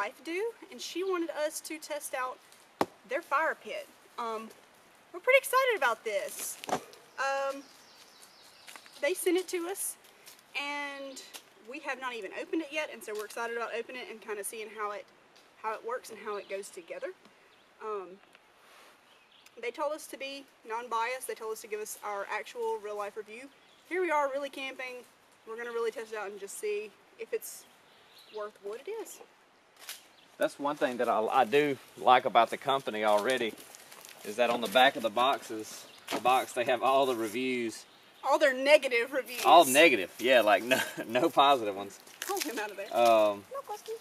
Lifedoo, and she wanted us to test out their fire pit. We're pretty excited about this. They sent it to us, and we have not even opened it yet, and so we're excited about opening it and kind of seeing how it works and how it goes together. They told us to be non-biased. They told us to give us our actual real-life review. Here we are, really camping. We're going to really test it out and just see if it's worth what it is. That's one thing that I do like about the company already, is that on the back of the boxes, they have all the reviews. All their negative reviews. All negative, yeah, like no positive ones. Pull him out of there. No question.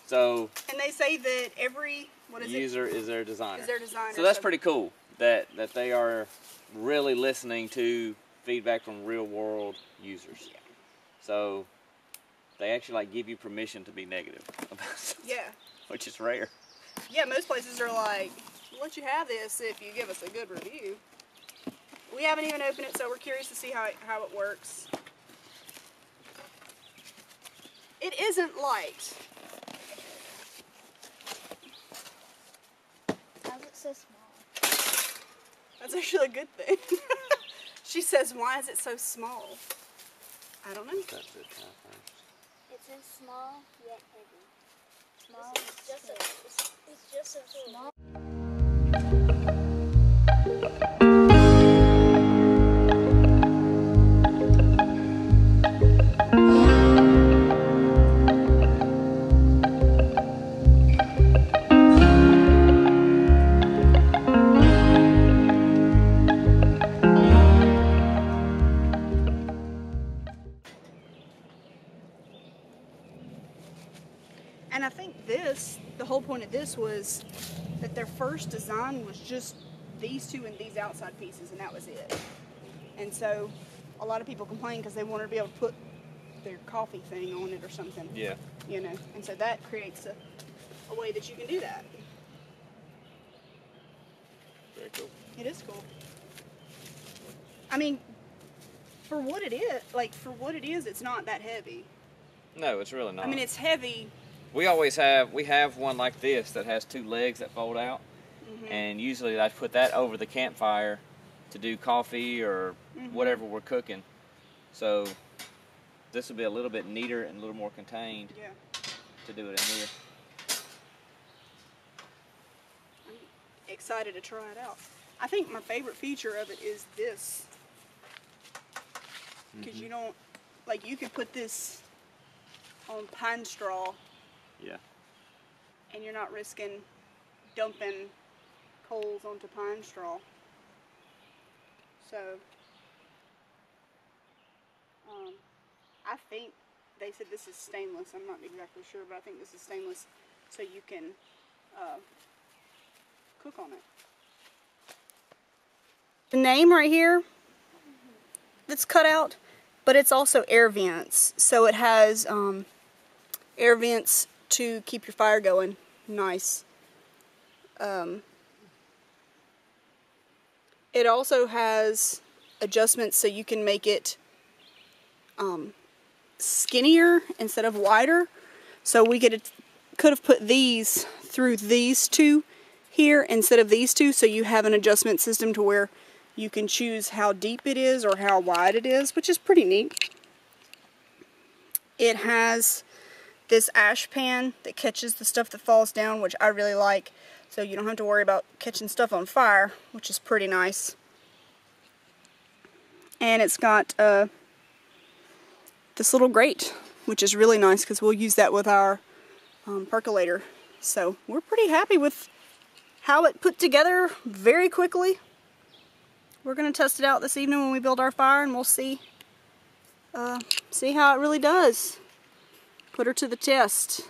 So. And they say that every user is their designer. Is their designer. So that's pretty cool that they are really listening to feedback from real world users. Yeah. So they actually like give you permission to be negative about something. Yeah. Which is rare. Yeah, most places are like, we'll let you have this if you give us a good review. We haven't even opened it, so we're curious to see how it works. It isn't light. How's it so small? That's actually a good thing. She says, why is it so small? I don't know. It says small yet heavy. Small. It's just so small. And I think the whole point of this was that their first design was just these two and these outside pieces, and that was it. And so a lot of people complain because they wanted to be able to put their coffee thing on it or something. Yeah. You know, and so that creates a way that you can do that. Very cool. It is cool. I mean, for what it is, it's not that heavy. No, it's really not. I mean, it's heavy. We have one like this that has two legs that fold out, and usually I put that over the campfire to do coffee or whatever we're cooking. So this will be a little bit neater and a little more contained to do it in here. I'm excited to try it out. I think my favorite feature of it is this, because you don't, like, you could put this on pine straw. Yeah. And you're not risking dumping coals onto pine straw. So, I think they said this is stainless. I'm not exactly sure, but I think this is stainless, so you can cook on it. The name right here that's cut out, but it's also air vents. So it has air vents to keep your fire going nice. It also has adjustments so you can make it skinnier instead of wider. So we could have put these through these two here instead of these two, so you have an adjustment system to where you can choose how deep it is or how wide it is, which is pretty neat. It has this ash pan that catches the stuff that falls down, which I really like, so you don't have to worry about catching stuff on fire, which is pretty nice. And it's got this little grate, which is really nice because we'll use that with our percolator. So we're pretty happy with how it put together very quickly. We're going to test it out this evening when we build our fire, and we'll see how it really does. Put her to the test.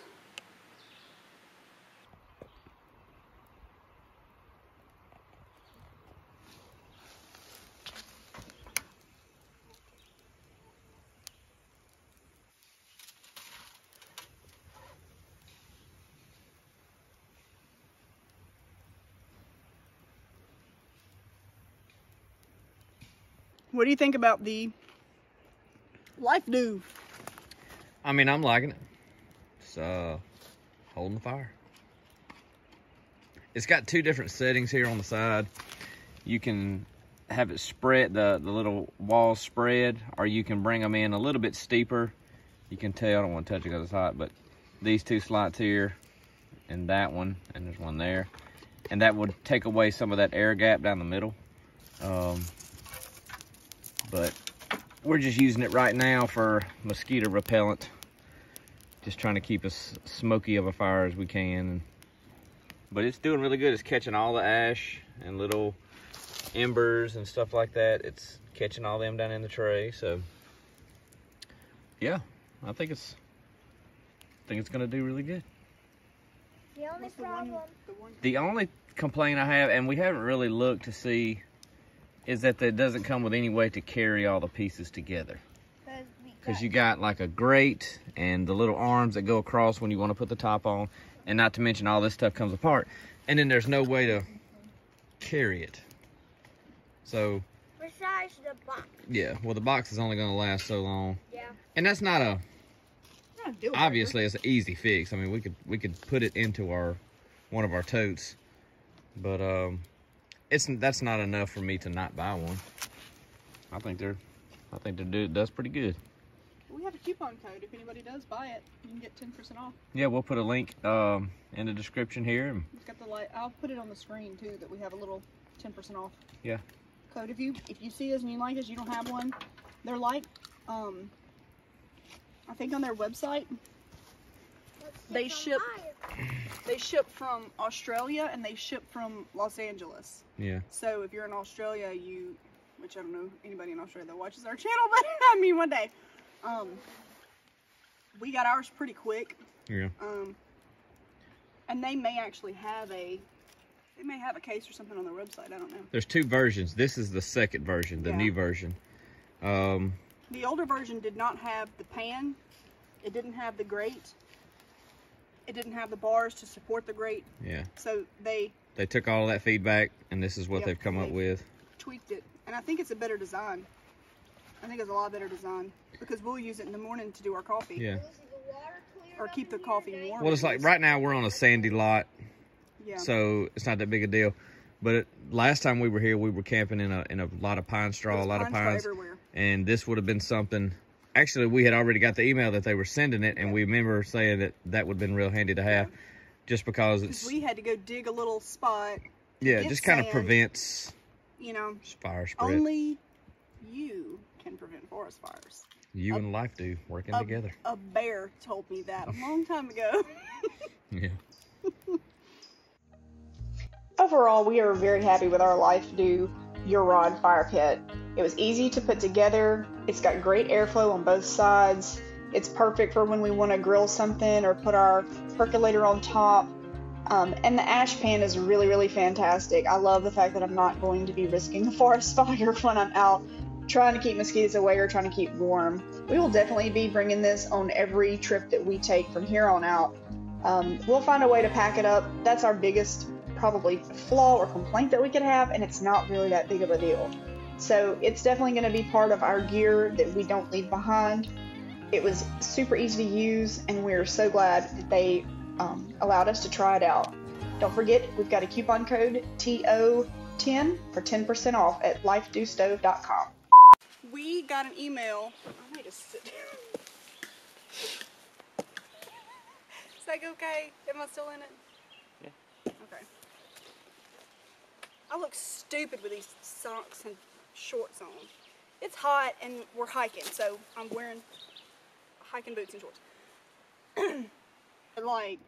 What do you think about the Lifedoo? I mean, I'm liking it. it's holding the fire. It's got 2 different settings here on the side. You can have it spread, the little walls spread, or you can bring them in a little bit steeper. You can tell, I don't want to touch it because it's hot, but these 2 slots here and that one, and there's one there. And that would take away some of that air gap down the middle. But we're just using it right now for mosquito repellent. Just trying to keep as smoky of a fire as we can. But it's doing really good. It's catching all the ash and little embers and stuff like that. It's catching all them down in the tray. So yeah, I think it's gonna do really good. The only problem. The only complaint I have, and we haven't really looked to see, is that it doesn't come with any way to carry all the pieces together. Because you got like a grate and the little arms that go across when you want to put the top on, and not to mention all this stuff comes apart, and then there's no way to carry it. So Besides the box. yeah, well, the box is only going to last so long. Yeah. And that's not a, deal breaker. obviously it's an easy fix. I mean, we could put it into one of our totes, but that's not enough for me to not buy one. I think it does pretty good. We have a coupon code. If anybody does buy it, you can get 10% off. Yeah, we'll put a link in the description here. It's got the light. I'll put it on the screen too, that we have a little 10% off. Yeah. Code. If you see us and you like us, you don't have one. They're like, I think on their website, they ship from Australia and they ship from Los Angeles. Yeah. So if you're in Australia, which I don't know anybody in Australia that watches our channel, but I mean one day, we got ours pretty quick. Yeah. And they may actually have a case or something on their website. I don't know. There's 2 versions. This is the second version, the new version. The older version did not have the pan. It didn't have the grate. It didn't have the bars to support the grate. Yeah. So they took all of that feedback, and this is what they've come up with. Tweaked it, and I think it's a better design. I think it's a lot better design because we'll use it in the morning to do our coffee. Yeah. Or keep the coffee warm. Well, it's like right now we're on a sandy lot. Yeah. So it's not that big a deal. But last time we were here, we were camping in a lot of pine straw, a lot of pines, everywhere. And this would have been something. Actually, we had already got the email that they were sending it, and we remember saying that would have been real handy to have, just because it's. We had to go dig a little spot. Yeah, it just kind of prevents. Fire spread. Only you can prevent forest fires. You and Lifedoo working together. A bear told me that a long time ago. Yeah. Overall, we are very happy with our Lifedoo UROD fire pit. It was easy to put together. It's got great airflow on both sides. It's perfect for when we want to grill something or put our percolator on top. And the ash pan is really, really fantastic. I love the fact that I'm not going to be risking a forest fire when I'm out trying to keep mosquitoes away or trying to keep warm. We will definitely be bringing this on every trip that we take from here on out. We'll find a way to pack it up. That's our biggest probably flaw or complaint that we could have, and it's not really that big of a deal. So it's definitely going to be part of our gear that we don't leave behind. It was super easy to use, and we're so glad that they allowed us to try it out. Don't forget, we've got a coupon code TO10 for 10% off at lifedoostove.com. We got an email. I need to sit down. Is that okay? Am I still in it? Yeah. Okay. I look stupid with these socks and shorts on. It's hot and we're hiking, so I'm wearing hiking boots and shorts. Like,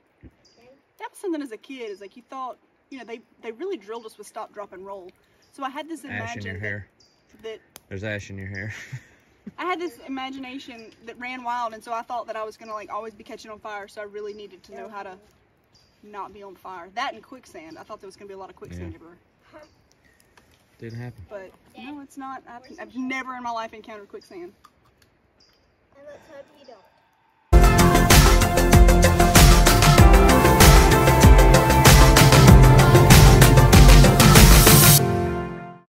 that was something as a kid, is like you thought, they really drilled us with stop, drop, and roll. So I had this ash in your hair. That there's ash in your hair. I had this imagination that ran wild, and so I thought that I was gonna always be catching on fire. So I really needed to know how to not be on fire. That and quicksand. I thought there was gonna be a lot of quicksand everywhere. Didn't happen. But no, it's not. I've never in my life encountered quicksand. And let's hope